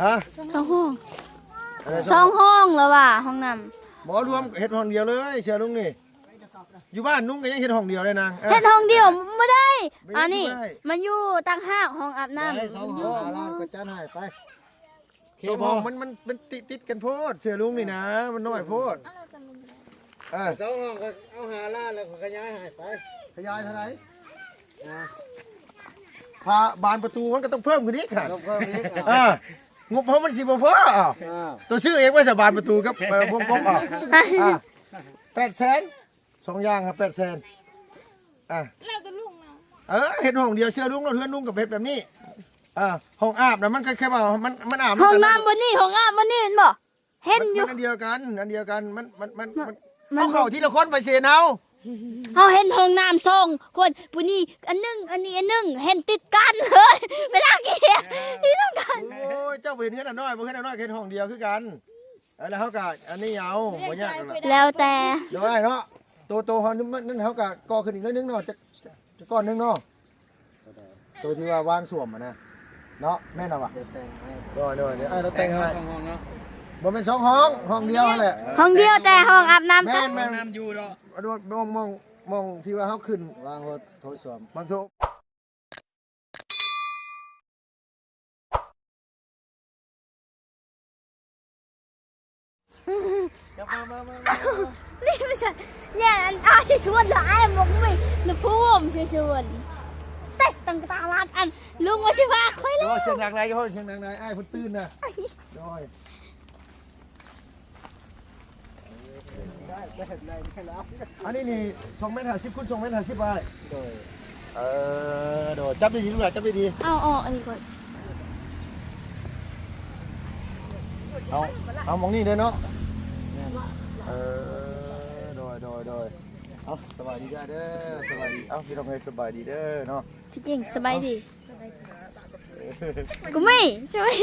ฮะ 2 ห้อง2 ห้องแล้วว่ะห้องน้ำ บ่รวมเฮ็ดห้องเดียวเลยเชื่อลุงนี่อยู่บ้านลุงก็ยังเฮ็ดห้องเดียวเลยนาง เฮ็ดห้องเดียวบ่ได้อันนี้มันอยู่ต่างหากห้องอาบน้ำ 2 ห้องล้านก็จัดให้ไป ตัวห้องมันติดกันโพดเชื่อลุงนี่นะมันน้อยโพด2 ห้องก็เอา5 ล้านแล้วก็ขยายให้ไป ขยายเท่าไหร่พาบานประตูมันก็ต้องเพิ่มขึ้นอีกค่ะ เพิ่มอีก งบเพราะมันสิบ่พอตัวชื่อเองว่าสบานประตูกับวงกลม800,000 2อย่างครับ800,000แล้วแต่ลุงนะเฮ็ดห้องเดียวเชื่อลุงเนาะเฮือนลุงกับเฮ็ดแบบนี้ห้องอาบน่ะมันแค่ว่ามันอาบ ห้องน้ำบ่นี่ห้องอาบบ่นี่เห็นบ่เห็นอยู่ มันอันเดียวกันมันเข้าที่ละคนไปเสียเอา เฮาเห็นห้องน้ำ2คนผู้นี้อันนึงอันนี้อันนึงเห็นติดกันเลยเวลาเกี่ยที่ต้องกัน โอ้ยเจ้าเห็นเฮ็ดอันน้อยบ่เฮ็ดอันน้อยเฮ็ดห้องเดียวคือกันแล้วเฮาก็อันนี้เอาบ่ยากนั่นล่ะ แล้วแต่ เดี๋ยวได้เนาะโตเฮานั่นเฮาก็ก่อขึ้นอีกนิดนึงเนาะจะก้อนนึงเนาะตัวที่ว่าวางส่วมอ่ะนะเนาะแม่นเอาว่ะ แต่งให้ เดี๋ยวเราแต่งให้ 2 ห้องเนาะ บ่เป็น2ห้องเดียวนั่นแหละ ห้องเดียวแต่ห้องอาบน้ำ แม่ กัน นน้ำอยู่เนาะมองที่ว่าเฮาขึ้น วางรถโถส้วม บางโถมา นี่ไม่ใช่เนี่ยอันสิชวนเหรอไอ้หมกไม่นึกพุ่มสิชวนเต๊ะตังตาลาดอันลุงว่าสิว่าค่อย เดี๋ แล้ ยว วเสียงดังไหนก็เสียงดังไหนไอ้เพิ่นตื่นน่ะโดยอันนี้นี่2.50 เมตรคูณ2.50 เมตรไป โดย โดยจับดีๆลูกหลานจับดี เอาอันนี้ก่อน ๆเอามองนี่เด้อเนาะโดยเอาสบายดีเด้อสบายดีเอาพี่น้องให้สบายดีเด้อเนาะ ที่จริงสบายดีกูไม่ช่วย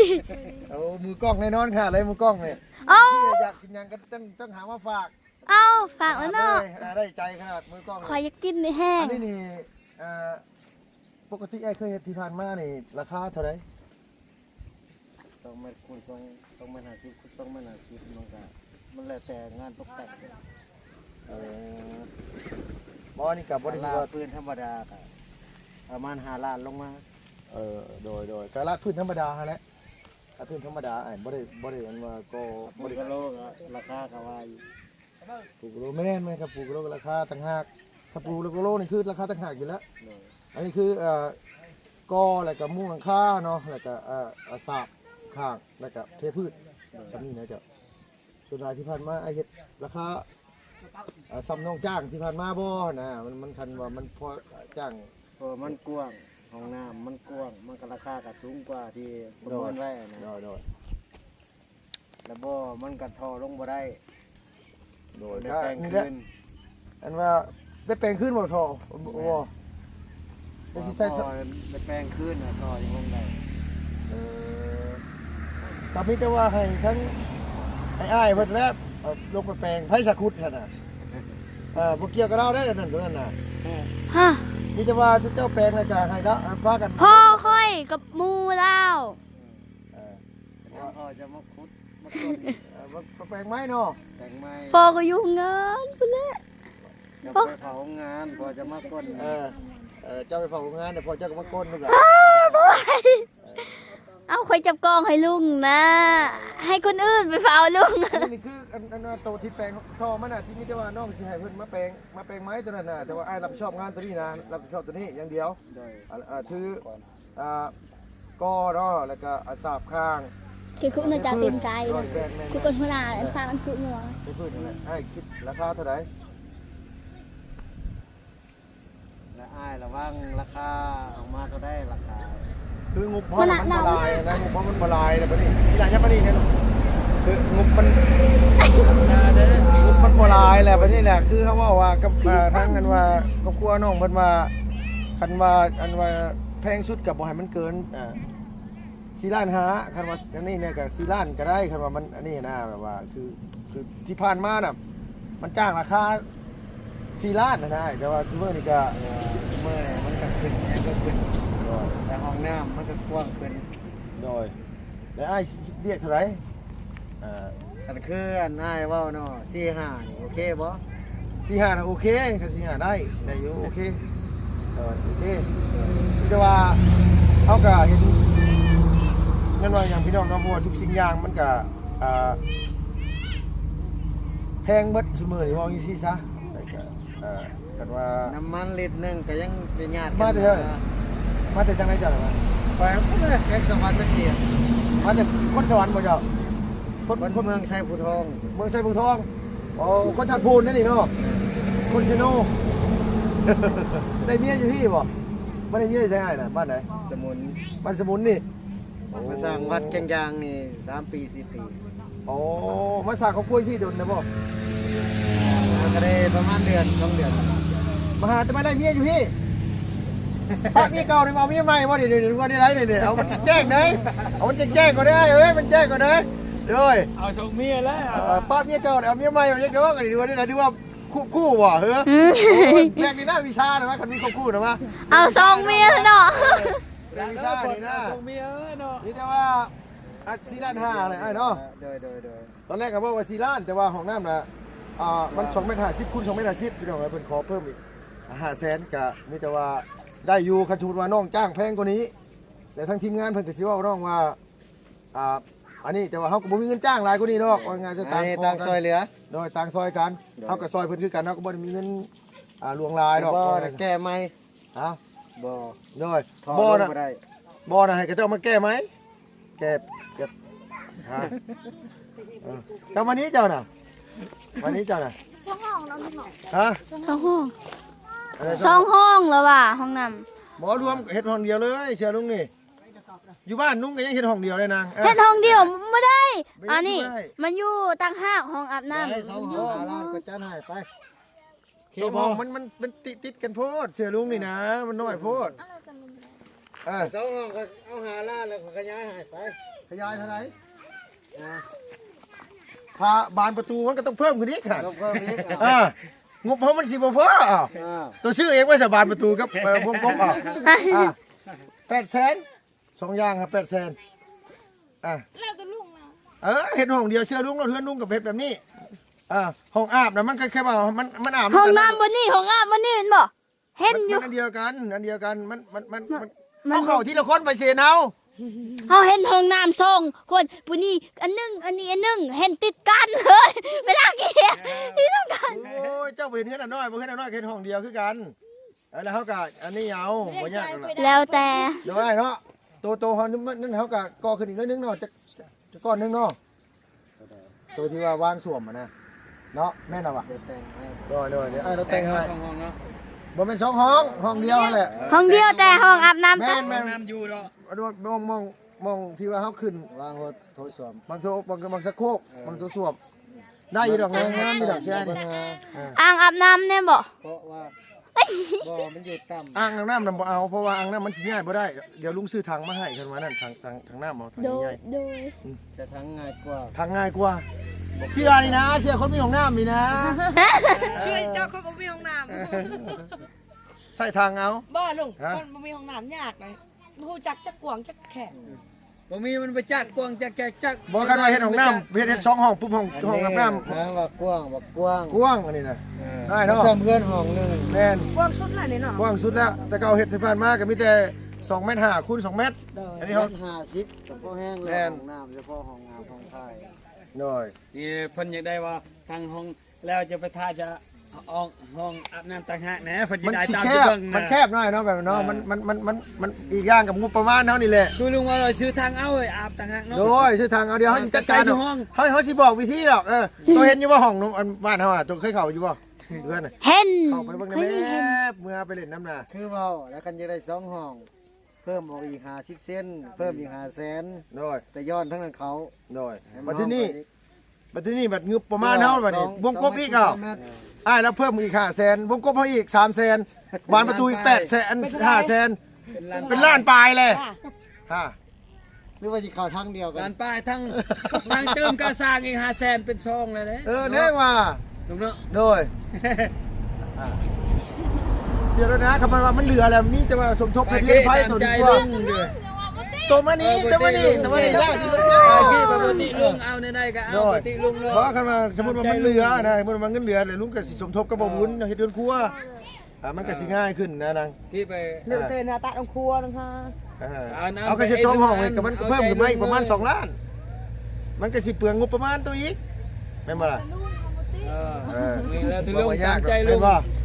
เอามือกล้องแน่นอนค่ะเลยมือกล้องเนี่ย เอา อยากกินยังก็ต้องหามาฝาก เอาฝากแล้วเนาะ ได้ใจขนาดมือกล้อง ขออยากกินในแห้ง อันนี้นี่ปกติไอ้เคยเห็นที่ผ่านมานี่ราคาเท่าไหร่ 2 เมตรคูณ2 เมตร50คูณ2 เมตร50มันแล้วแต่งานตกแต่ง บ่นี่กับบริ ลา ษัท ปืนธรรมดาก็ประมาณ5 ล้านลงมา โดยกะละพื้นธรรมดาฮะแหละพื้นธรรมดาไอ้บ่ได้มันว่าก็ ปูกะโลก็ราคาก็ว่าอยู่ ปลูกโลแม่นครับปลูกโลราคาต่างหากถ้าปลูกโลนี่คือราคาต่างหากอยู่แล้ว โดย อันนี้คือกอแล้วก็มุ้งหลังคาเนาะแล้วก็สาบข้างแล้วก็เทพืชแบบนี้นะเจ้าสุดท้ายที่ผ่านมาไอ้เฮ็ดราคาซ้ำน้องจ้างที่ผ่านมาบ่นะมันคันว่ามันพอจ้าง เพราะมันกว้างห้องน้ำมันกว้างมันก็ราคาก็สูงกว่าที่ประเมินไว้นะ โดย แล้วบ่มันก็ทอลงบ่ได้ ได้ ก็ แปลง นี่ คื แหละ น อันว่าได้แปลงขึ้นบ่ทอบ่ได้สิใส่ ทอได้แปลงคืนน่ะทอยังลงได้ ตามนี้จะว่าให้ทั้งอ้ายเพิ่นแล้วลงไปแปลงไผสักคุดคั่นน่ะบ่เกี่ยวกับเราได้นั่นตัวนั้นน่ะ ฮะ มีแต่ว่าทุกเจ้าแปลงแล้วก็ให้ละฟ้ากัน พ่อค่อยกับหมูเล่า แล้วพอจะมาขุดมาต้น แปลงไม้เนาะ แต่งไม้ พ่อก็ยุ่งงานพุ่นแหละ จะไปเผางานพอจะมาก้น เจ้าไปเฝ้าโรงงานเดี๋ยวพอเจ้าก็มาก้นลูกหลาน เอาค่อยจับกองให้ลุงนะ ให้คนอื่นไปเฝ้าลุง นี่คืออันโตที่แปลงท่อมันน่ะที่มีแต่ว่าน้องสิให้เพิ่นมาแปลงไม้ตัวนั้นน่ะแต่ว่าอ้ายรับผิดชอบงานตัวนี้นะรับผิดชอบตัวนี้อย่างเดียว โดย ถือก้อเนาะแล้วก็สาบข้าง คือคุกน่าจะตีนไกล โดยแปลงแม่น คุกคนหัวหน้าอันฟังอันคุกหัว ไปพื้นนั่นแหละให้คิดราคาเท่าไหร่ และอ้ายระวังราคาออกมาเท่าได้ราคา คืองบเพราะมันบลายนะงบเพราะมันบลายนะปะนี่ที่ร้านยับปะนี่เนี่ยคืองบมันบลายแหละปะนี่แหละคือเขาว่ากับทั้งกันว่ากับครัวน้องเพิ่นว่าคันว่าอันว่าแพงสุดกับบ่ให้มันเกิน4 ล้านหาคันว่าอันนี้เนี่ยก็4 ล้านก็ได้คันว่ามันอันนี้นะแบบว่าคือที่ผ่านมาน่ะมันจ้างราคา4 ล้านนะได้แต่ว่าคือเมื่อนี้ก็ เมื่อมันก็ขึ้นแอนก็ขึ้นแต่ห้องน้ำมันก็กว้างขึ้น โดย แล้วอ้ายเรียกเท่าไหร่ อันคืออันอ้ายเว้าเนาะ45นี่โอเคบ่ 45นะโอเคคัน45ได้อยู่โอเคโอเคแต่ว่าเฮาก็เห็นนั่นว่าอย่างพี่น้องเนาะเพราะว่าทุกสิ่งอย่างมันก็แพงเบิดซุมื้อนี่ว่าจังซี่ซะแล้วก็กันว่า น้ำมันลิตรหนึงก็ยังเป็นญาติ มาแต่เท่าไหร่ มาจากจังได๋จ้ะล่ะ ไปมันก็แค่สวัสดิ์ตะเกียบ มาจากคนสวรรค์บ่เจ้าคน คนเมืองไชผู้ทอง เมืองไสบุทองอ๋อคนทัดพูนนั่นนี่เนาะคนซิโน ได้เมียอยู่พี่บ่บ่ได้เมียอยู่ไสอ้ายน่ะบ้านไหน สมุน บ้านสมุนนี่ มาสร้างวัดแกงยางนี่3 ปี 4 ปี อ๋อมาสร้างครอบครัวพี่ดนนะบ่ แล้วก็ได้ประมาณเดือน2 เดือน มาหาแต่มาได้เมียอยู่พี่ ปะเมียเก่านี่มาเอาเมียใหม่บ่เดี๋ยวว่าได้ไรนี่เอามันแจ้งเด้เอามันแจ้งก่อนเด้เอ้ยมันแจ้งก่อนเด้เด้ย เอาส่งเมียแล้ว ป้าเมียเก่าเอาเมียใหม่เอาจักเด้อกันดีว่าได้ดูว่าคู่บ่เฮ้อแรกนี่น่าวิชานะว่าคันมีคู่นะว่า เอาซองเมียเนาะ วิชานี่นะ ส่งเมียเนาะ นี่แต่ว่าอัด4ล้าน5เลยไอ้เนาะ โดย ตอนแรกก็บอกว่า4ล้านแต่ว่าห้องน้ำน่ะมัน2.50 เมตรคูณ2.50 เมตรพี่น้องเพิ่นขอเพิ่มอีก500,000ก็มีแต่ว่าได้อยู่คันสมมุติว่าน้องจ้างแพงกว่านี้แต่ทางทีมงานเพิ่นก็สิเว้าน้องว่าอันนี้แต่ว่าเฮาก็บ่มีเงินจ้างหลายกว่านี้ดอกว่างานจะ อั ต่าน ง นี้ ข ต่า อง ซอยเหลือ โดยต่างซอยกันเฮาก็ซอยเพิ่นคือกันเฮาก็บ่ได้มีเงินลวงลายดอก บ่ได้แก้ไหม เอ้า บ่ โดย ถอด บ่ ลง น่ะ บ่ได้ บ่น่ะให้เขาเจ้ามาแก้ไหมแก้ฮะแต่วันนี้เจ้าน่ะวันนี้เจ้าน่ะ ช่องห้องเราหน่อย ฮะ ช่องห้อง อะไร ช่องห้องแล้วว่ะห้องน้ บ่รวมเฮ็ดห้องเดียวเลยเชื่อลุงนี่อยู่บ้านลุงก็ยังเฮ็ดห้องเดียวเลยนาง ำเฮ็ดห้องเดียวไม่ได้ ไม่ได้ อันนี้ ไม่ได้ มันอยู่ต่างหากห้องอาบน้ำ ได้2ห้องล้านก็จัดให้ไป สองห้องมันติดกันโพดเชื่อลุงนี่นะมันน้อยโพด2ห้องก็เอา5ล้านแล้วก็ขยายให้ไป ขยายเท่าไหร่ นะ ค่าบานประตูมันก็ต้องเพิ่มขึ้นอีกค่ะ ต้องเพิ่มอีก งบเพราะมันสิบ่พออ้าว อ้าว ตัวชื่อเองว่าสบานประตูกับวงกลมอ้าว800,000 2อย่างครับ800,000แล้วจะลุงเฮ็ดห้องเดียวเชื่อลุงเราเฮือนลุงกับเฮ็ดแบบนี้ห้องอาบนะมันก็แค่ว่ามันอาบ ห้องน้ำบนนี่ห้องอาบ บนนี่เห็นบ่เห็นอยู่ มันอันเดียวกันมันเข้าทีละคนไปเสียเอา เขาเห็นห้องน้ำทรงคนปุนี่อันหนึงอันนี้อันหนึงเห็นติดกันเลยเวลาเกี่ยที่ต้องกัน โอ้ยเจ้าบ่เห็นเฮ็ดอันน้อยบ่เห็นอันน้อยเฮ็ดห้องเดียวคือกันแล้วเฮาก็อันนี้เอาบ่ยากหรอก แล้วแต่ เดี๋ยวไอ้เนาะโตเฮานั่นเฮาก็ก่อขึ้นอีกนิดนึงเนาะจะก้อนนึงเนาะตัวที่ว่าวางส่วมอ่ะนะเนาะแม่นเอาว่ะ เดี๋ยวแต่งให้ เดี๋ยวไอ้เราแต่งให้ ส่งห้องเนาะ บ่เป็น2ห้องเดียวนั่นแหละ ห้องเดียวแต่ห้องอาบน้ำ แม่ แต่ นแม่น น้ำอยู่เนาะ มองที่ว่าเฮาขึ้น วางรถโทรศัพท์ บางสักโคกบางตัวส่วมได้อยู่ดอกงามนี่ดอกใช่นี่ อ่างอาบน้ำเนี่ยบ่ เพราะว่าบ่มันอยู่ต่ำ อ่างน้ำนำบ่เอาเพราะว่าอ่างน้ำมันสิง่ายบ่ได้เดี๋ยวลุงซื้อถังมาให้กันว่านั่นถังน้ำเอาถัง โด ให ย ญ่ โดย จะทั้งง่ายกว่า ถังง่ายกว่าเชื่อนี่นะเชื่อคนมีของน้ำนี่นะ ช่วยเจ้าคนบ่มีห้องน้ ใส่ทางเอา ำบ่ลุง ฮะ คนบ่มีห้องน้ำยากเลยรู้จักจักกวางจักแขก บ่มีมันไปจักกวางจักแกจัก บอกกันว่าเฮ็ดของน้ำเฮ็ด2ห้องปุ๊บห้องอาบน้ ว่ากว้างว่ากว้าง ำกว้างอันนี้นะ ได้เนาะ ซ้ำเพื่อนห้องหนึง แม่น กวางชุดอะไรนี่เนาะ กว้างสุดแล้วแต่เก่าเฮ็ดที่ผ่านมาก็มีแต่2.5 เมตรคูณ2 เมตร โดย อันนี้เขา 50กับพ่อแห้ง แม่ แล้ว น ห้องน้ำเฉพาะห้องน้ำห้องไทย หน่อย นี่เพิ่นอยากได้ว่าทางห้องแล้วจะไปท่าจะห้องอาบน้ำต่างหากนะเพิ่นสิ มัน ได้ สิ ตาม แค ที่ บ เบิ่ง มัน นะ แคบหน่อยเนาะแบบเนาะมันอีกอย่างกับงบประมาณเท่านี่แหละ คือลุงว่าเราซื้อทางเอาอาบต่างหากเนาะ โดยชื่อทางเอาเดียวเขาสิจัดการ ใส่อยู่ห้อง เขาสิบอกวิธีหรอกตัวเห็นอยู่ว่าห้องบ้านเขาตัวเคยเข้าอยู่บ่เพื่อน เห็น เข้าไปเบิ่งในแม่เมื่อไปเล่นน้ำน่ะ คือเว้าแล้วกันจะได้2ห้อง เพิ่มออกอีก50เซนเพิ่มอีก500,000 โดย แต่ย้อนทั้งนั้นเขา โดยบัดที่นี่บัดงึบประมาณเท่าบัดนี้วงกบอีกอ่ะแล้วเพิ่มอีก500,000วงกบเขาอีก300,000บานประตูอีก800,000 500,000เป็นล้านปลายเลยฮะ หรือว่าสิเข้าทางเดียวกั กาน รป้ายทั้งเติมการสร้างอีก500,000เป็น2เลยเด้ แน่ว่า ลุงเนาะ โดยเสียแล้วนะคำว่ามันเหลือแล้วมีแต่ว่าสมทบเป็นเงินไฟตัวนี้กว่า ตัวมานี้แล้วสิลุง พี่ปกติลุงเอาในๆก็เอาปกติลุงเลย เพราะคันว่าสมมุติว่ามันเหลือนะสมมุติว่ามันเงินเหลือแล้วลุงก็สิสมทบกับบ่บุญเฮ็ดเดือนครัวมันก็สิง่ายขึ้นนะนาง ที่ไป เรื่องเตยนาตาตรงครัวนะคะ เอาก็สิจองห้องนี่ก็มันก็เพิ่มขึ้นมาอีกประมาณ2ล้านมันก็สิเปลืองงบประมาณตัวอีกแม่นบ่ล่ะ มีแล้วที่ลุงตามใจลุง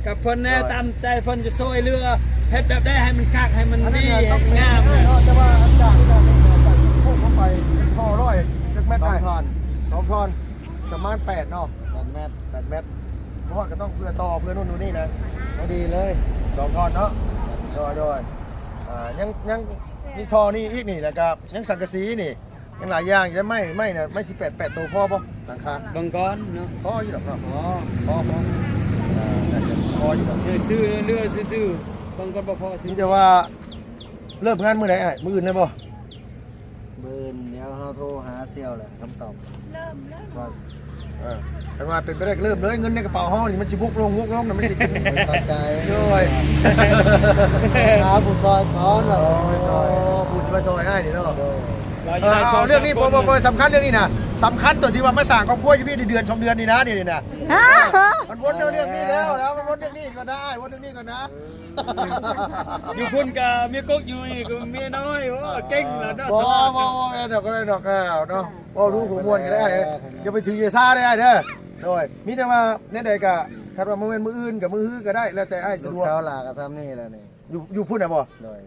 กับเพิ่นแน่ตามใจเพิ่นจะช่วยเรือเฮ็ดแบบได้ให้มันคักให้มันดีให้มันงาม แต่ว่าอาจารย์ก็พวกเข้าไปท่อร้อยจักแมตรได้2ท่อนประมาณ8เนาะ 8 เมตร 8 เมตรเพราะว่าก็ต้องเพื่อต่อเพื่อนู่นนู่นนี่นะพอดีเลย2ท่อนเนาะโดยยังมีท่อนี่อีกนี่แล้วก็ยังสังกะสีนี่ยังหลายอย่างอยู่แล้วไม่น่ะไม่18ตัวพอบ่ราคา บางก้อนเนาะ พออยู่ดอกเนาะพอแต่จะพออยู่ดอก ซื้อเรือซื้อบางก้อนบ่พอซื้อ นี่แต่ว่าเริ่มงานมื้อไหนอ้ายมื้ออื่นได้บ่ บืนเดี๋ยวเฮาโทรหาเสี่ยวแหละคำตอบว่า แต่ว่าเป็นไปได้ก็เริ่มเลยเงินในกระเป๋าห้องนี่มันสิบุกลงน่ะมันสิ เข้าใจ ด้วย หาผู้ซอยก่อนว่า พูดมาซอยให้นี่เนาะ เราจะได้ เอาเรื่องนี้บ่สำคัญเรื่องนี้นะสำคัญตัวที่ว่ามาสร้างครอบครัวอยู่พี่ในเดือน2 เดือนนี่นะนี่นะมันวนเรื่องนี้แล้วมันวนเรื่องนี้ก็ได้วนเรื่องนี้ก็นะ อยู่พุ่นกับเมียกกอยู่นี่ก็เมียน้อยโอ้เก่งแล้วเนาะ บ่ดอกก็ได้ดอกเนาะบ่รู้ผู้มวลก็ได้อย่าไปถือเยซ่าได้เด้อโดยมีแต่ว่าในใดก็ถ้าว่ามื้ออื่นกับมื้อฮื้อก็ได้แล้วแต่อ้าย ลู สะ ก ดวก สาวหลาก็ซ้ำนี่แหละนี่ อยู่พุ่นน่ะบ่ โดย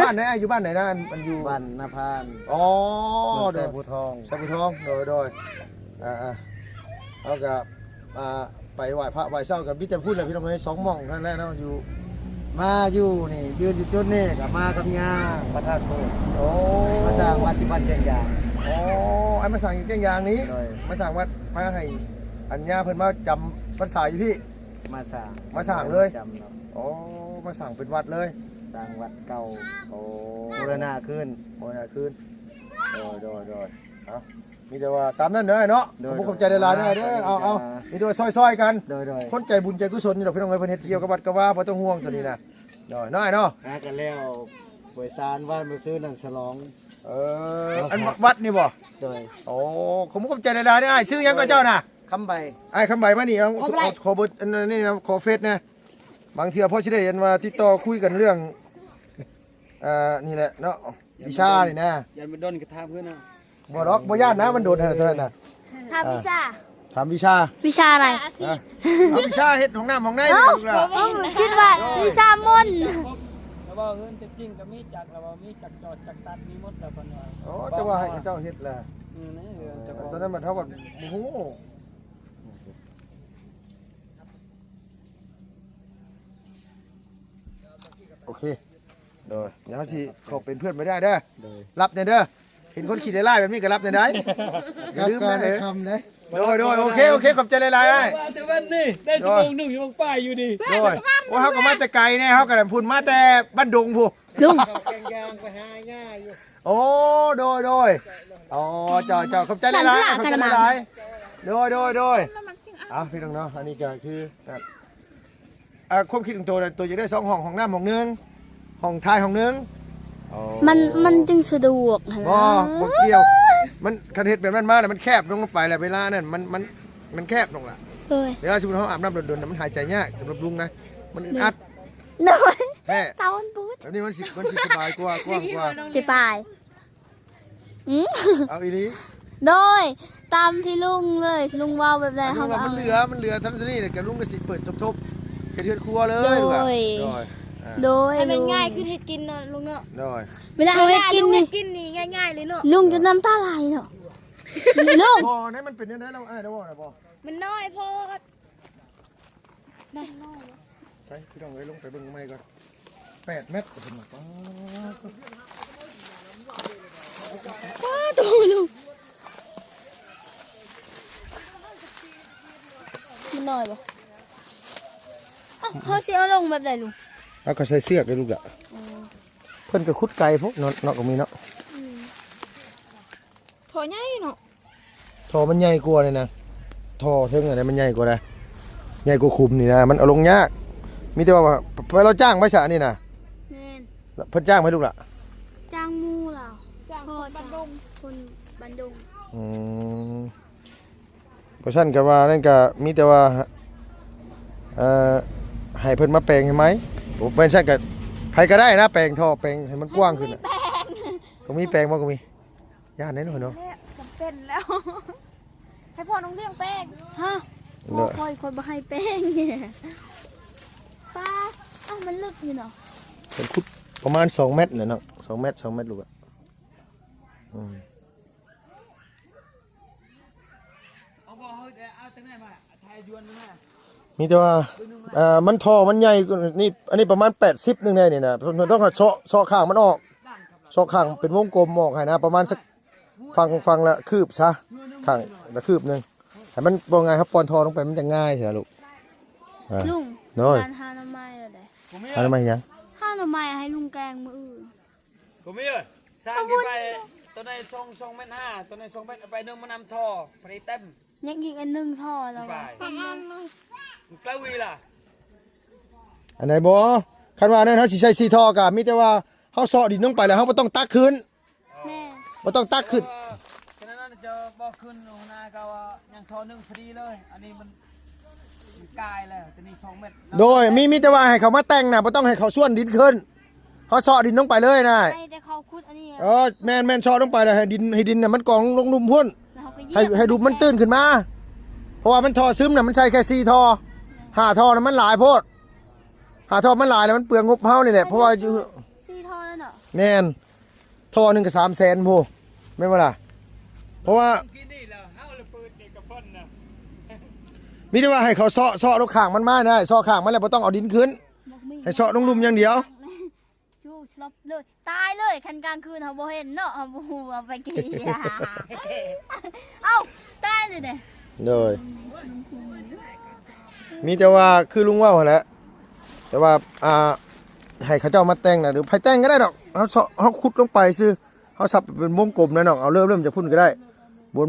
บ้านไหนอยู่บ้านไหนนะมันอยู่ บ้านนาพาน อ๋อ เมืองแส โดย ภูทอง สมุทรทองโดยเอากับไปไหว้พระไหว้เช้ากับพี่แต่พูดเลยพี่น้องให้2 หม่องท่านแรกเนาะอยู่ มาอยู่นี่ยืนอยู่จุดนี้กับมากับย่าประธานโบสถ์ โอ้ มาสร้างวัดที่บ้านแก่งยาง โอ้ไอ้มาสั่งอยู่แก้งยางนี้ โดย มาสั่งวัดมาให้อัญญาเพิ่นมาจำพรรษาอยู่พี่ มาสร้าง มาสร้างเลย จำเนาะ โอ้มาสั่งเป็นวัดเลย สร้างวัดเก่า โอ้ บูรณะขึ้น โมนาคืนโดยเอามีแต่ว่าตามนั้นเด้อเนาะขอบคุณขอบใจหลายๆเด้อเอามีแต่ว่าซอยๆกัน โดย คนใจบุญใจกุศลนี่ดอกพี่น้องเอ้ยเพิ่นเฮ็ดเกี่ยวกับวัดกับว่าบ่ต้องห่วงตัวนี้นะน้อยเนาะ หากันแล้วบริสารว่านมาซื้อนั่นฉลอง อันวัดนี่บ่ โดย โอ้ผมขอบใจหลายๆเด้ออ้ายชื่อหยังก็เจ้าน่ะ คำใบ อ้ายคำใบมานี่เอาขอเบอร์อันนี้นะขอเฟซนะบางเทื่อพ่อสิได้เห็นว่าติดต่อคุยกันเรื่องนี่แหละเนาะวิชานี่นะ ยันมาโดนกระทาเพื่อนนะ บ่ดอกบ่ย่านนะมันโดนเท่านั้นน่ะ ทำพิซซ่า ถามวิชา วิชาอะไร เอาวิชาเฮ็ดของน้ำของใน เอ้า นี่ลูกหล่ะ คิดว่าวิชามนต์ แล้วว่าเงินจะจริงก็มีจักแล้วว่ามีจักจอดจักตัดมีหมดแล้วเพิ่นว่า โอ้แต่ว่าให้เจ้าเฮ็ดแหละ นี่เจ้าของ ตอนนั้นมันเท่ากับโอ้โหโอเคเดี๋ยวสิขอเป็นเพื่อนไม่ได้เด้อ โดย รับเนี่ยเด้อเห็นคนขี่ไล่แบบนี้ก็รับเนี่ยได้อย่าลืมนะเด้อ คำนะ โดยโอเคขอบใจหลายๆไอ้ ว่าแต่วันนี้ได้ชั่วโมงหนึ่งชั่วโมงป้ายอยู่ดี โดยว่าเขาก็มาแต่ไกลเนี่ยเขาก็พุ่นมาแต่บ้านดงผู้ ลุง แกงยางไปหาง่ายอยู่ โอ้โดยอ๋อเจ้าขอบใจหลายๆขอบใจหลายๆโดยเอาพี่น้องเนาะอันนี้ก็คือความคิดของตัวจะได้2 ห้องน้ำห้องนึงห้องท้ายห้องนึง มันจึงสะดวกหั่น บ่ นะ บ่เกี่ยวมันคันเฮ็ดแบบนั้นมาแล้วมันแคบลงไปแล้วเวลานั้นมันแคบลงล่ะ เอ้ย เวลาสมมุติเฮาอาบน้ำโดนๆมันหายใจยากสำหรับลุงนะมันอึดอัด นอน แท้ เตาอันบูด แบบนี้มันสิสบายกว่ากว้างกว่า จะไปเอาอีหลี โดยตามที่ลุงเลยลุงว่าแบบไหน อัน เขา นี้ ก็ ว่า เอา มันเหลือทั้งนี้เนี่ยแกลุงก็สิเปิดทบๆกระเทือนครัวเลยลูกอ่ะ โดย ให้มัน ลุง ง่ายขึ้นให้กินเนาะลุงเนาะ โดย เวลาเอาให้กินนี่ กินนี่ง่ายๆเลยเนาะ ลุงจะน้ำตาไหลเนาะลุง พอนั้นมันเป็นยังไงเราได้บ่นะบ่ มันน้อยพอ ใช่พี่น้องเอ้ยลงไปเบิ่งใหม่ก่อน8 เมตรก็เป็นป้า ดูลุงมันน้อยปะเขาเสียลงแบบไหนลุง เอาก็ใส่เสือกเลยลูกอ่ะเพิ่นก็ขุดไก่พวกเนาะก็มีเนาะ พอใหญ่เนาะ ท่อมันใหญ่กว่าเลยนะท่อถึงอะไรมันใหญ่กว่านะใหญ่กว่าคุมนี่นะมันเอาลงยากมีแต่ว่าไปเราจ้างไว้ซะนี่นะ แม่น เพิ่นจ้างไหมลูกล่ะ จางมู คนบันดุง เพราะฉะนั้นก็ว่านั่นก็มีแต่ว่าให้เพิ่นมาแปลงให้ไหมผมเป็นซั่นก็ไผก็ได้นะแปลงท่อแปลงให้มันกว้างขึ้นน่ะก็มีแปลงบ่ก็มีย่านแน่นอนเนาะ เนี่ยจำเป็นแล้ว ให้พ่อน้องเลี้ยงแป้ง ฮะโอ้คอยบ่ให้แป้งเนี่ยป้ามันลึกอยู่เนาะ เป็นขุดประมาณ2เมตรน่ะเนาะ2เมตร2เมตรลูกอ่ะเอาบ่เฮ้ยเอาจังได๋มาไทยยวนมา มีแต่ว่ามันท่อมันใหญ่กว่านี่อันนี้ประมาณ80นึงแน่นี่นะต้องเซาะข้างมันออกเซาะข้างเป็นวงกลมออกให้นะประมาณสักฟังละคืบซะข้างละคืบนึงให้มันบ่ง่ายครับปอนท่อลงไปมันจะง่ายเสียลูก ลุง น้อย การหาหน่อไม้อะไร อะไรมาหยัง หาหน่อไม้ให้ลุงแกงมื้ออื่น กูมีเอ้ยสร้างขึ้นไปตัวใน2.5 เมตรตัวใน2เมตรเอาไปนึงมานำท่อไปเต็ม ยังอีกอันหนึงท่อแล้ว ไป ประมาณ กลาวีล่ะ อันไหนบ่คันว่านั้นเฮาสิใช้4ท่อก็มีแต่ว่าเฮาเซาะดินลงไปแล้วเฮาบ่ต้องตักขึ้น แม่ บ่ต้องตักขึ้น ฉะนั้นจะบ่ขึ้นหัวหน้าก็ว่ายังท่อนึงพอดีเลยอันนี้มันกายแล้วตัวนี้2เมตร โดยมีแต่ว่าให้เขามาแต่งน่ะบ่ต้องให้เขาส่วนดินขึ้นเฮาเซาะดินลงไปเลยนะ ไอ้แต่เขาขุดอันนี้ แม่นเซาะลงไปแล้วให้ดินน่ะมันกองลงลุ่มพุ่น แล้วเขาก็เหยียบ ให้ดูมันตื้นขึ้นมา เพราะว่ามันท่อซึมน่ะมันใช้แค่4ท่อ5ท่อน่ะมันหลายโพด5ท่อมันหลายแล้วมันเปลืองงบเฮานี่แหละเพราะว่า สี่ท่อแล้วเนาะ แม่นท่อหนึงก็300,000โพแม่นบ่ล่ะเพราะว่า กินนี่แล้วเฮาเลยเปิดเด็กกับเพิ่นน่ะ มีแต่ว่าให้เขาเซาะลงข้างมันมาได้เซาะข้างมันแล้วบ่ต้องเอาดินขึ้น บอกมี ให้เซาะลงหลุมอย่างเดียว อยู่สลบเลยตายเลยคันกลางคืนเขาบ่เห็นเนาะเขาบ่ฮู้ว่าไปกี่เอ้าตายเลยเด้ เลยมีแต่ว่าคือลุงว่าหั่นแหละแต่ว่าให้เขาเจ้ามาแต่งน่ะหรือไผแต่งก็ได้ดอกเฮาขุดลงไปซื่อเฮาสับเป็นวงกลมนั่นดอกเอาเริ่มจากพุ่นก็ได้ว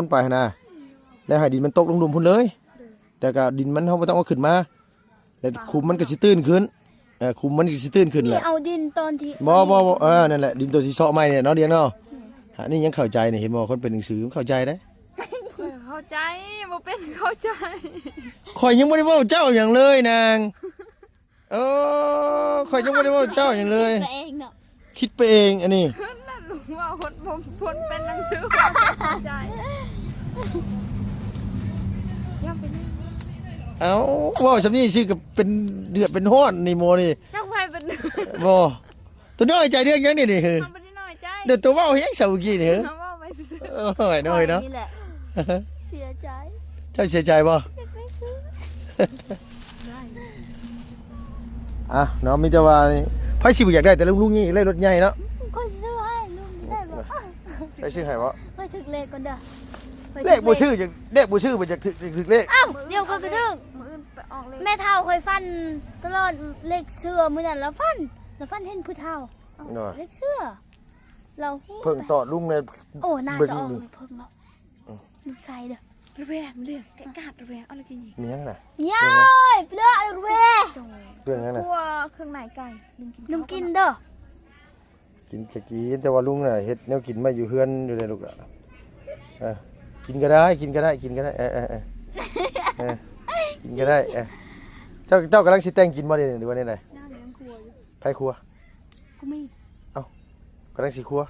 นไปนะแล้วให้ดินมันตกลงหลุมพุ่นเลย แต่ก็ดินมันเฮาบ่ต้องเอาขึ้นมาแต่คุมมันก็สิตื้นขึ้นคุมมันก็สิตื้นขึ้นแห นี่ ละ เอาดินตอนที่ บ่นั่นแหละดินตัวสิเซาะใหม่เนี่ยเนาะเดียงเนาะอันนี้ยังเข้าใจนี่เห็นบ่คนเป็นหนังสือเข้าใจได้ เข้าใจบ่เป็นเข้าใจ ข่อยยังบ่ได้เว้าเจ้าหยังเลยนางข่อยยังบ่ได้เว้าเจ้าหยังเลย ตัวเองเนาะ คิดไปเองอันนี้ นั่นลุงว่าคนเป็นหนังสือเข้าใจยังเป็น เอ้าเว้าซำนี้ชื่อก็เป็นเดือดเป็นร้อนนี่โมนี่ ยังไปเป็น บ่ตัวน้อยใจเรื่องหยังนี่นี่ ทำไปได้น้อยใจ เดี๋ยวตัวเว้าเฮ็ดเซาเมื่อกี้นี่ ทำว่าไปซื้อ โอ้ยน้อยเนาะ นี่แหละเสียใจ เจ้าเสียใจบ่เนาะมีแต่ว่าไผสิบ่อยากได้แต่ลุงนี่เลยรถใหญ่เนาะ ก็ซื้อให้ลุงได้บ่ ไปซื้อให้บ่ ไปถึกเลขก่อนเด้อ เลขบ่ชื่อจังเลขบ่ชื่อบ่จักถึกเลข อ้าวเดี๋ยวก็กระทึก มืออื่นไปออกเลย แม่เฒ่าเคยฟันตลอดเลขเสื้อมื้อนั้นแล้วฟันเห็นผู้เฒ่า เนาะ เลขเสื้อเรา เพิ่งตอดลุงเนี่ย โอ้น่า เบิ่ง จะออก ดู เลยเพิ่งเนาะมึงใส่เด้อ ระแวงเรียกแกะกาดระแวงเอาอะไรกินอีก มีหยังน่ะ ย้ายเปลือกไอ้เว้ย เรื่องหยังน่ะ กลัวเครื่องในไก่ลุงกิน ลุงกินเด้อ กินก็กินแต่ว่าลุงน่ะเฮ็ดแนวกินมาอยู่เฮือนอยู่เลยลูกอ่ะกินก็ได้กินก็ได้กินก็ได้กินก็ได้เจ้ากำลังสิแต่งกินบ่ได้หรือว่าได น้ำยังกลัวอยู่ ไผครัว กูมี กำลังสิครัว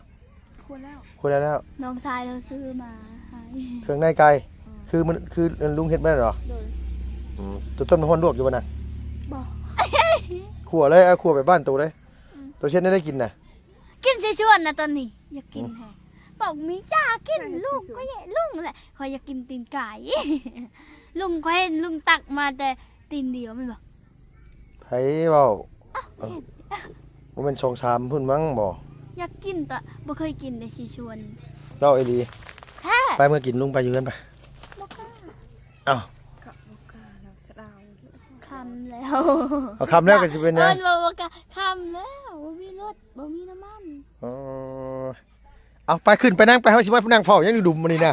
กลัวแล้ว ครัวได้แล้ว น้องชายเราซื้อมาให้ เครื่องในไก่คือมันคือลุงเฮ็ดบ่ได้หรอ โดย ตัวต้นมันฮ้อนลวกอยู่บ่น่ะ บ่ ครัวเลยครัวไปบ้านตัวเลยตัวเช่นได้กินน่ะ กินสิชวนนะตอนนี้อยากกินแฮะบอกมีจ้ากินลุงก็แย่ลุงแหละคอยอยากกินตีนไก่ ลุงก็เห็นลุงตักมาแต่ตีนเดียวไม่บอก ไผเว้าบ่แม่น2-3พุ่นมั้งบ่ อยากกินแต่บ่เคยกินแต่สิชวน เล่าไอ้ดี แท้ ไปเมื่อกินลุงไปอยู่กันไป บ่กล้า อ้าว กับลูกกาเราสะดาว คำแล้ว เอาคำแรกก็สิเป็นหยัง บ่กล้าคำแล้วบ่มีรถบ่มีน้ำมัน เอาไปขึ้นไปนั่งไปเฮาสิมานั่งเฝ้ายังอยู่ดุมมื้อนี้นะ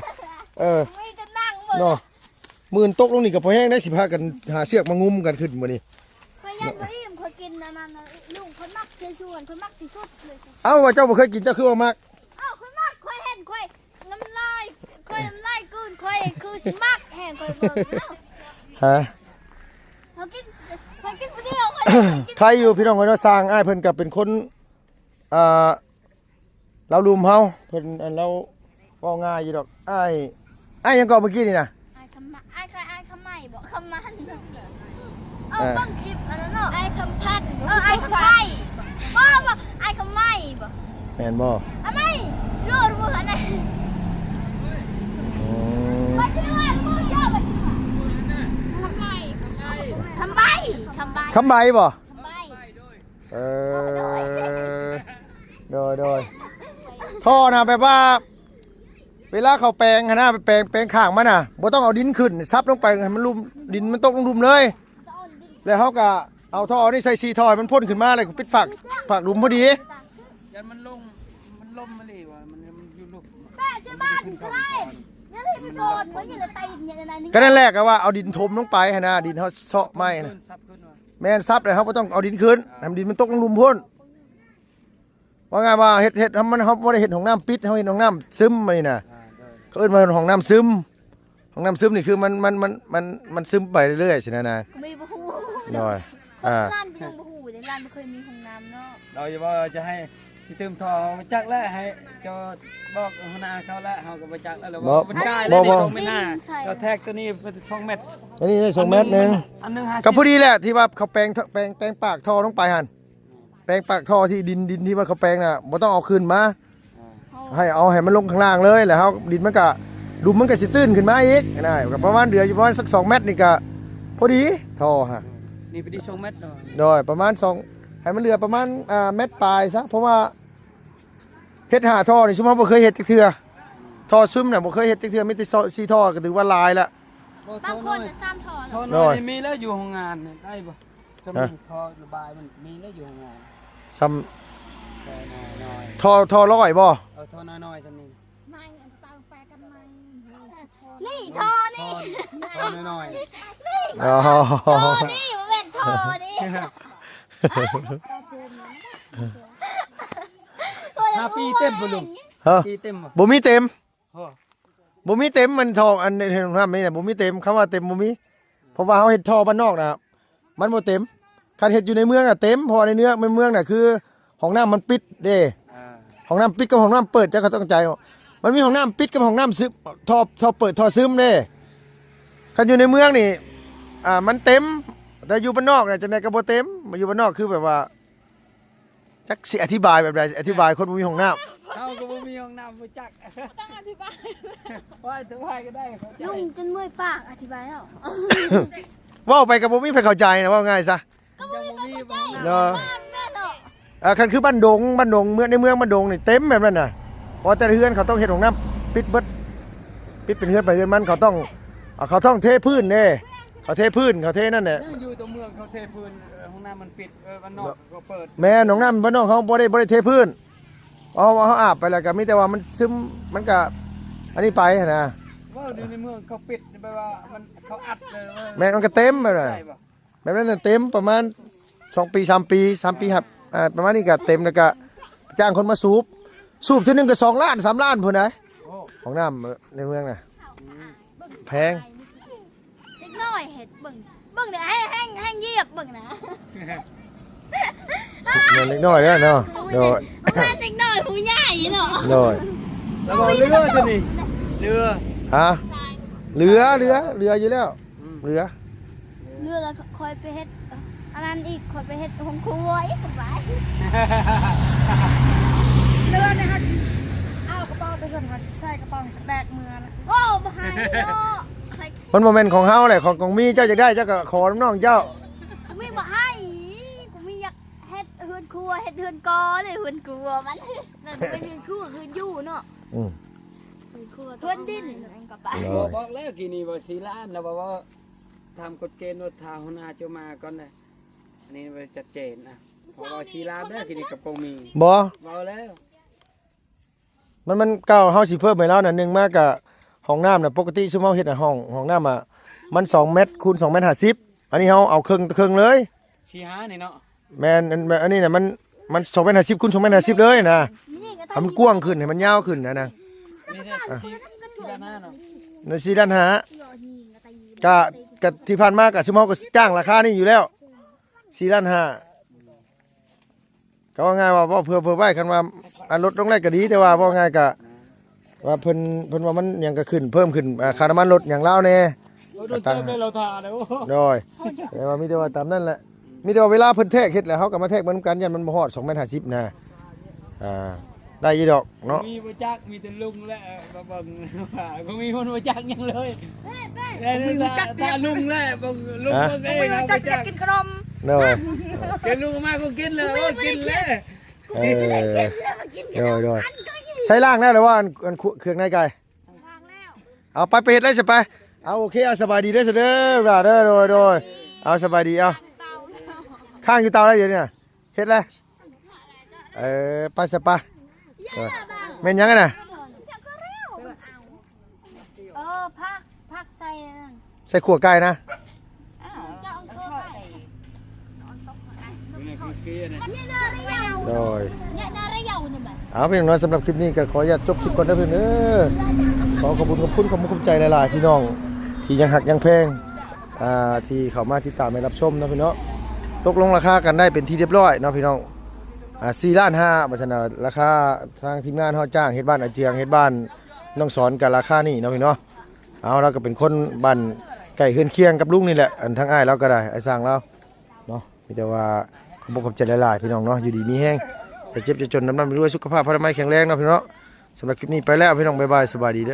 ไม่จะนั่งบ่ เนาะมื้อตกลงนี่ก็พอแห้งได้สิพากันหาเสือกมางุมกันขึ้นมื้อนี้ พยันบ่อิ่มขอยกินนั่นลุงคนมักสิชวนคนมักสิสุดเลย เอ้าว่าเจ้าบ่เคยกินเจ้าคือว่ามาก อ้าวคนมักข สิมักแห่งคอยเบิ่งเนาะ ฮะ เขากินผู้เดียวคอยกิน ใครอยู่พี่น้องคนเราสร้างอ้ายเพิ่นก็เป็นคนเราลุมเฮาเพิ่นเราเว้าง่ายอยู่ดอกอ้ายยังก็เมื่อกี้นี่นะ ไอ้คำไอ้ใครไอ้คำใหม่บอกคำมันเอาเบิ่งคลิปอันนั้นเนาะไอ้คำพัดไอ้คำไผ่บ่ไอ้คำใหม่บ่ แม่นบ่ ทำไมโลดมือไหน อืม ไปที่ว่ามือเยอะไปคำใหม่คำใบ คำใบบ่ คำใบ โดยท่อนะแบบว่า เวลาเขาแปลงหั่นนะไปแปลงข้างมันน่ะบ่ต้องเอาดินขึ้นซับลงไปให้มันลุ่มดินมันตกลงลุ่มเลย แล้วเขาก็เอาท่อนี่ใส่ซีท่อให้มันพ่นขึ้นมาแล้วก็ปิดฝากหลุมพอดี ยันมันลงมาเลยว่ะมันอยู่ลุก แม่ช่วยบ้านใครนี่เลยไปโดนเหมือนอย่างไตอย่างไรนี่ ก็นั่นแรกก็ว่าเอาดินถมลงไปหั่นนะดินเขาเซาะไม้นะ ซับขึ้นว่ะ แม่นซับเลยเขาบ่ต้องเอาดินขึ้นให้ดินมันตกลงลุ่มพ่นว่าไงว่าเฮ็ดทำมันเขาบ่ได้เฮ็ดของน้ำปิดเขาเฮ็ดของน้ำซึมมานี่น่ะเขาเอิ้นว่าของน้ำซึมของน้ำซึมนี่คือมันซึมไปเรื่อยๆสินะ ก็ไม่บูฮู หน่อย ร้านก็ยังบูฮูเลยร้านไม่เคยมีห้องน้ำเนาะ เราจะว่าจะให้ที่เติมท่อจักแล้วให้จะบอกหัวหน้าเขาแล้วเฮาก็บ่จักแล้วว่ามันกลายแล้วนี่2เมตร5ก็แทกตัวนี้เป็น2เมตร อันนี้ได้2เมตรนึง อันนึง50 ก็พอดีแหละที่ว่าเขาแปลงปากท่อลงไปหั่นแปลงปากท่อที่ดินที่ว่าเขาแปลงน่ะบ่ต้องเอาขึ้นมาให้มันลงข้างล่างเลยแล้วเฮาดินมันก็ดุมมันก็สิตื้นขึ้นมาอีกนะก็ประมาณเดืออยู่ประมาณสัก2เมตรนี่ก็พอดีท่อฮะ นี่พอดี2เมตรเนาะ โดยประมาณ2ให้มันเหลือประมาณเม็ดปลายซะเพราะว่าเฮ็ดหาท่อนี่ซุมเฮาบ่เคยเฮ็ดจักเทื่อท่อซึมน่ะบ่เคยเฮ็ดจักเทื่อมีแต่ซีท่อก็ถือว่าหลายละ บางคนจะซ้ำถอด ท่อน้อยมีแล้วอยู่โรงงานได้บ่สมุนท่อระบายมันมีแล้วอยู่โรงงาน ซ้ำ แต่น้อย ท่อร้อยบ่ เอาท่อน้อยๆซำนี้ ไม่อันตาแปลกันไม่นี่ทอนี่ ท่อน้อย อ๋อ ทอนี่มันเป็นทอนี่ 5 ปีเต็มบ่ลุง ฮะ ปีเต็มบ่ บ่มีเต็ม โอ้ บ่มีเต็มมันท่ออันในโรงน้ำนี่น่ะบ่มีเต็มคำว่าเต็มบ่มีเพราะว่าเฮาเฮ็ดท่อบ้านนอกน่ะมันบ่เต็มคันเฮ็ดอยู่ในเมืองน่ะเต็มเพราะว่าในเมืองน่ะคือห้องน้ำมันปิดเด้ ห้องน้ำปิดกับห้องน้ำเปิดจะก็ต้องใจมันมีห้องน้ำปิดกับห้องน้ำซึมท่อเปิดท่อซึมเด้คันอยู่ในเมืองนี่มันเต็มแต่อยู่บ้านนอกเนี่ยจะไหนก็บ่เต็มมาอยู่บ้านนอกคือแบบว่าจักสิอธิบายแบบใดอธิบายคนบ่มีห้องน้ำ เฮาก็บ่มีห้องน้ำบ่จักต้องอธิบายว่าอธิบายก็ได้เข้าใจ ลุงจนเมื่อยปากอธิบายแล้ว เว้าไปก็บ่มีใครเข้าใจนะว่าง่ายซะ ยังบ่มีบ่ห้อง เอ น้ำ อ บ้านแม่เนาะ คันคือบ้านดงเมืองในเมืองบ้านดงนี่เต็มแบบนั้นน่ะเพราะแต่เฮือนเขาต้องเฮ็ดห้องน้ำปิดเบิดปิดเป็นเฮือนไปเฮือนมันเขาต้องเทพื้นเด้เขาเทพื้นเขาเทนั่นแหละ อยู่ตัวเมืองเขาเทพื้นห้องน้ำมันปิดบ้านนอกก็เปิด แม่น้องน้ำบ้านน้องเขาบ่ได้เทพื้นเขาอาบไปแล้วก็มีแต่ว่ามันซึมมันก็อันนี้ไปนะ ว่าอยู่ในเมืองเขาปิดแปลว่ามันเขาอัดเลยว่า แม่มันก็เต็มไปเลย ใช่ป่ะ แบบนั้นนะเต็มประมาณ2 ปี 3 ปีครับประมาณนี้ก็เต็มแล้วก็จ้างคนมาสูบทีนึงก็2 ล้าน 3 ล้านพุ่นนะ โอ้ ของน้ำในเมืองน่ะแพง เล็กน้อยเห็ดเบิ่งเดี๋ยวให้เหยียบเบิ่งนะ เงินเล็กน้อยแล้วเนาะโดย แม่เล็กน้อยผู้ใหญ่เนาะ โดย แล้วก็เรือตัวนี้เรือ ฮะเหลืออยู่แล้วเหลือ เรือแล้วคอยไปเฮ็ดอันนั้นอีกคอยไปเฮ็ดห้องครัวอีกสบาย เรือเนี่ยค่ะเอากระเป๋าไปก่อนค่ะใส่กระเป๋าสักแบกมือนะ โอ้บ่ให้เนาะให้ มันโมเมนต์ของเฮาแหละของมีเจ้าจะได้เจ้าก็ขอน้องเจ้า กูมีบ่ให้กูมีอยากเฮ็ดเฮือนครัวเฮ็ดเฮือนกอเลยเฮือนครัวมันนั่นเป็นเฮือนครัวเฮือนอยู่เนาะ อืม เฮือนครัวเฮือนดินนั่นก็ไป บอกแล้วกี่นี่ว่า4 ล้านแล้วบอกว่าทำกฎเกณฑ์ว่าทางหัวหน้าจะมาก่อนนะอันนี้มันชัดเจนนะเพราะว่า4 ล้านได้กี่นี่กับโปมี บ่ บอกแล้ว มันเก่าเฮาสิเพิ่มไปแล้วน่ะนึงมากกะห้องน้ำน่ะปกติซุมเฮาเฮ็ดน่ะห้องน้ำอ่ะมัน2 เมตรคูณ2 เมตร 50อันนี้เฮาเอาครึ่งเลย 4-5นี่เนาะ แม่นอันนี้น่ะมัน2 เมตร 50คูณ2 เมตร 50เลยนะให้มันกว้างขึ้นให้มันยาวขึ้นนะ นี่ได้4 ล้าน5เนาะ ใน4ล้าน5ก็ที่ผ่านมาก็ชุมเฮาก็จ้างราคานี้อยู่แล้ว4ล้าน5ก็ว่าง่ายว่าเพื่อไว้คันว่าอันลดลงได้ก็ดีแต่ว่าว่าง่ายก็ว่าเพิ่นว่ามันหยังก็ขึ้นเพิ่มขึ้นค่าน้ำมันลดหยังลาวแน่ โดนเติมได้เราทาแล้ว โดยแต่ว่ามีแต่ว่าตามนั้นแหละมีแต่ว่าเวลาเพิ่นแทกเฮ็ดแล้วเฮาก็มาแทกเหมือนกันยันมันบ่ฮอด2.50 เมตรนะได้อีดอกเนาะ มีบ่จักมีแต่ลุงและบ่เบิ่งว่าก็มีคนบ่จักหยังเลยถ้าลุงและบ่ลุงเบิ่งเองเอา จะ บ่จัก กินขนม โดย เดี๋ยวลุงมาก็กินแล้วกินแล้ว โดยใช้ล่างได้หรือว่าอันเครื่องในไก่เอาไปเฮ็ดเลยสิไปเอาโอเคเอาสบายดีเด้อเด้อเด้อโดยเอาสบายดีเอาข้างอยู่เตาแล้วเดี๋ยวนี้เฮ็ดเลยไปซะปะแม่นยังไงน่ะ พักใส่นั่น ใส่ขัวไก่นะ จะเอาตัวไปเนี่ยน่าระยาว โดย เนี่ยน่าระยาวนี่แบบ เอาเป็นอย่างน้อยสำหรับคลิปนี้ก็ขออนุญาตจบคลิปก่อนนะเพื่อนขอขอบคุณใจหลายๆพี่น้องที่ยังหักยังแพงที่เข้ามาติดตามรับชมนะพี่น้องตกลงราคากันได้เป็นที่เรียบร้อยเนาะพี่น้อง4.5 ล้านเพราะฉะนั้นราคาทางทีมงานเฮาจ้างเฮ็ดบ้านอาเจียงเฮ็ดบ้านน้องสอนกับราคานี่เนาะพี่น้องเอาเราก็เป็นคนบ้านไก่เฮือนเคียงกับลุงนี่แหละอันทั้งอ้ายเราก็ได้ไอ้สร้างเราเนาะมีแต่ว่าขอบใจหลายๆพี่น้องเนาะอยู่ดีมีแฮงจะเจ็บจะจนน้ำมันไปด้วยสุขภาพพลามัยแข็งแรงเนาะพี่น้องสำหรับคลิปนี้ไปแล้วพี่น้องบ๊ายบายสวัสดีเด้อ